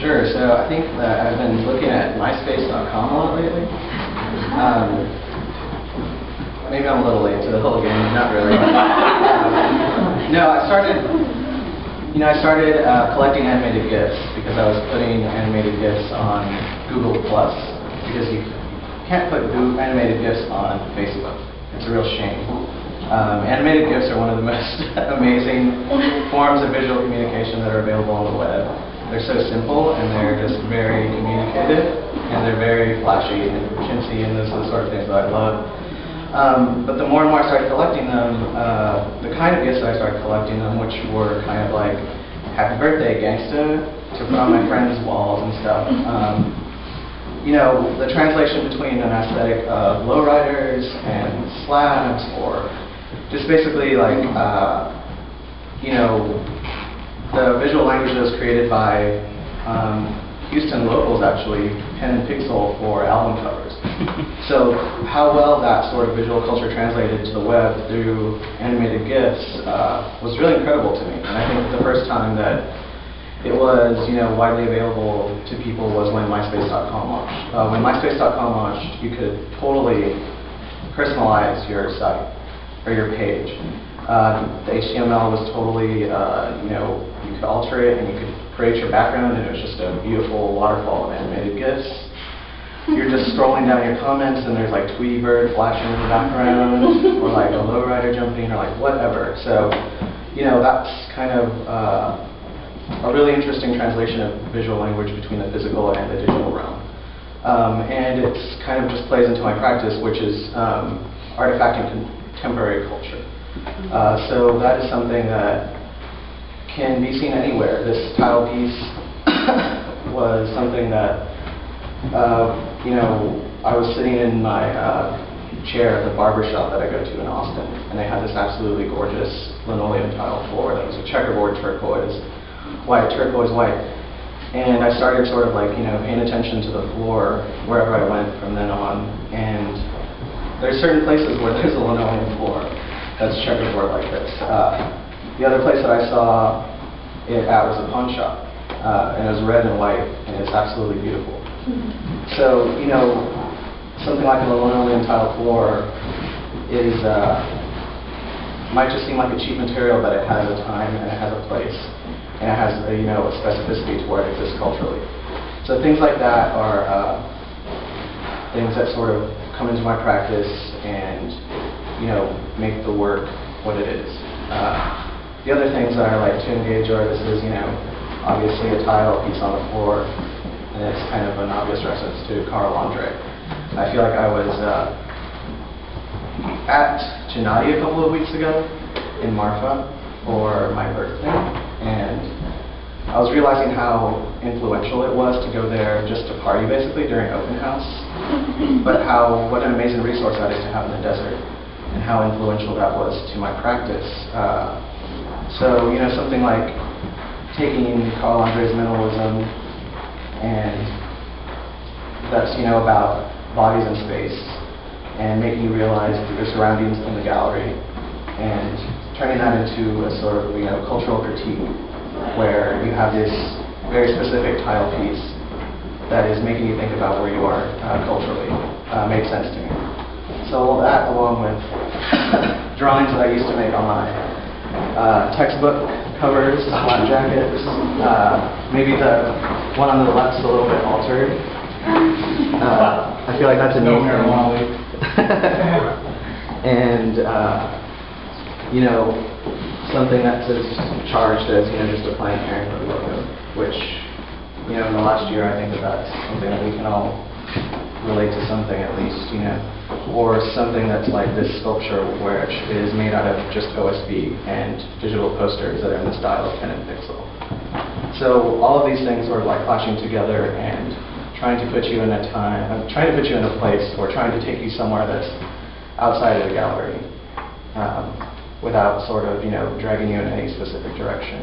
Sure. So I think that I've been looking at myspace.com a lot lately. Maybe I'm a little late to the whole game. Not really. No, I started collecting animated GIFs because I was putting animated GIFs on Google Plus because you can't put animated GIFs on Facebook. It's a real shame. Animated GIFs are one of the most amazing forms of visual communication that are available on the web. They're so simple, and they're just very communicative, and they're very flashy and chintzy, and those are the sort of things that I love. But the more and more I started collecting them, the kind of gifts that I started collecting them, which were kind of like "Happy Birthday, Gangsta" to put on my friends' walls and stuff. You know, the translation between an aesthetic of lowriders and slabs, or just basically like, you know, the visual language that was created by Houston locals, actually, pen and pixel for album covers. So how well that sort of visual culture translated to the web through animated GIFs was really incredible to me. And I think the first time that it was, you know, widely available to people was when myspace.com launched. When myspace.com launched, you could totally personalize your site or your page. The HTML was totally, you know, you could alter it and you could create your background, and it was just a beautiful waterfall of animated GIFs. You're just scrolling down your comments, and there's like Tweety Bird flashing in the background, or like a lowrider jumping, or like whatever. So, you know, that's kind of a really interesting translation of visual language between the physical and the digital realm. And it's kind of just plays into my practice, which is artifact and contemporary culture. So that is something that can be seen anywhere. This tile piece was something that, you know, I was sitting in my chair at the barber shop that I go to in Austin, and they had this absolutely gorgeous linoleum tile floor that was a checkerboard turquoise white. And I started sort of like, you know, paying attention to the floor wherever I went from then on. And there's certain places where there's a linoleum floor that's checkerboard like this. The other place that I saw it at was a pawn shop, and it was red and white, and it's absolutely beautiful. So, you know, something like a linoleum tile floor is might just seem like a cheap material, but it has a time and it has a place, and it has a, you know, a specificity to where it exists culturally. So things like that are things that sort of come into my practice and, you know, make the work what it is. The other things that I like to engage artists is, you know, obviously a tile piece on the floor, and it's kind of an obvious reference to Carl Andre. I feel like I was at Gennady a couple of weeks ago in Marfa for my birthday, and I was realizing how influential it was to go there just to party, basically, during open house, but what an amazing resource that is to have in the desert, and how influential that was to my practice. So, you know, something like taking Carl Andre's minimalism, and that's, you know, about bodies in space, and making you realize your surroundings in the gallery, and turning that into a sort of, you know, cultural critique, where you have this very specific tile piece that is making you think about where you are culturally, makes sense to me. So all that, along with drawings that I used to make on my textbook covers, on jackets, maybe the one on the left is a little bit altered. I feel like that's a new thing. And, you know, something that's as charged as, you know, just a Planned Parenthood logo, which, you know, in the last year I think that that's something that we can all relate to something at least, you know, or something that's like this sculpture which is made out of just OSB and digital posters that are in the style of pen and pixel. So all of these things sort of like clashing together and trying to put you in a place, or trying to take you somewhere that's outside of the gallery, without sort of, you know, dragging you in any specific direction.